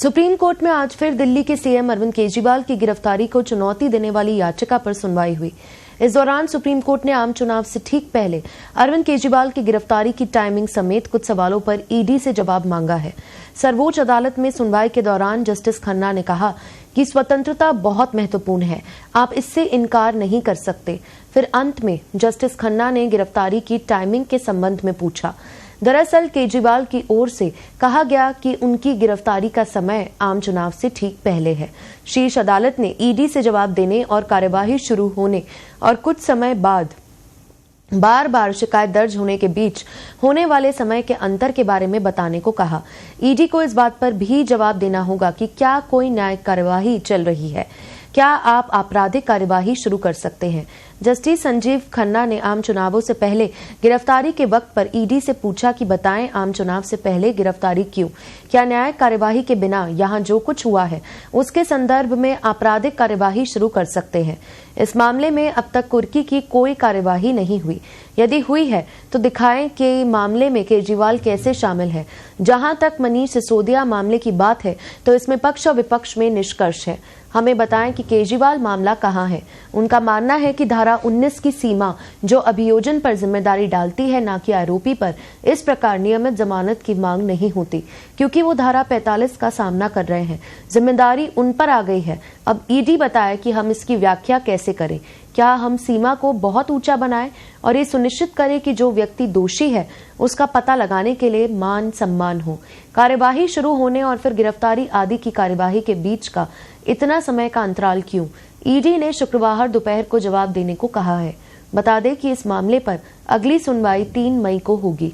Supreme court में आज फिर दिल्ली के सीएम अरविंद केजरीवाल की गिरफ्तारी को चुनौती देने वाली याचिका पर सुनवाई हुई। इस दौरान सुप्रीम कोर्ट ने आम चुनाव से ठीक पहले अरविंद केजरीवाल की गिरफ्तारी की टाइमिंग समेत कुछ सवालों पर ईडी से जवाब मांगा है। सर्वोच्च अदालत में सुनवाई के दौरान जस्टिस खन्ना ने कहा कि स्वतंत्रता बहुत महत्वपूर्ण है, आप इससे इनकार नहीं कर सकते। फिर अंत में जस्टिस खन्ना ने गिरफ्तारी की टाइमिंग के संबंध में पूछा। दरअसल केजरीवाल की ओर से कहा गया कि उनकी गिरफ्तारी का समय आम चुनाव से ठीक पहले है। शीर्ष अदालत ने ईडी से जवाब देने और कार्यवाही शुरू होने और कुछ समय बाद बार बार शिकायत दर्ज होने के बीच होने वाले समय के अंतर के बारे में बताने को कहा। ईडी को इस बात पर भी जवाब देना होगा कि क्या कोई न्यायिक कार्यवाही चल रही है, क्या आप आपराधिक कार्यवाही शुरू कर सकते हैं। जस्टिस संजीव खन्ना ने आम चुनावों से पहले गिरफ्तारी के वक्त पर ईडी से पूछा कि बताएं आम चुनाव से पहले गिरफ्तारी क्यों, क्या न्यायिक कार्यवाही के बिना यहां जो कुछ हुआ है उसके संदर्भ में आपराधिक कार्यवाही शुरू कर सकते हैं। इस मामले में अब तक कुर्की की कोई कार्यवाही नहीं हुई, यदि हुई है तो दिखाएं कि मामले में केजरीवाल कैसे शामिल है। जहां तक मनीष सिसोदिया मामले की बात है तो इसमें पक्ष और विपक्ष में निष्कर्ष है। हमें बताएं कि केजरीवाल मामला कहां है। उनका मानना है कि धारा 19 की सीमा जो अभियोजन पर जिम्मेदारी डालती है न कि आरोपी पर, इस प्रकार नियमित जमानत की मांग नहीं होती क्योंकि वो धारा 45 का सामना कर रहे हैं। जिम्मेदारी उन पर आ गई है। अब ईडी बताए कि हम इसकी व्याख्या कैसे करें। क्या हम सीमा को बहुत ऊंचा बनाएं और ये सुनिश्चित करें कि जो व्यक्ति दोषी है उसका पता लगाने के लिए मान सम्मान हो। कार्यवाही शुरू होने और फिर गिरफ्तारी आदि की कार्यवाही के बीच का इतना समय का अंतराल क्यों। ईडी ने शुक्रवार दोपहर को जवाब देने को कहा है। बता दें कि इस मामले पर अगली सुनवाई 3 मई को होगी।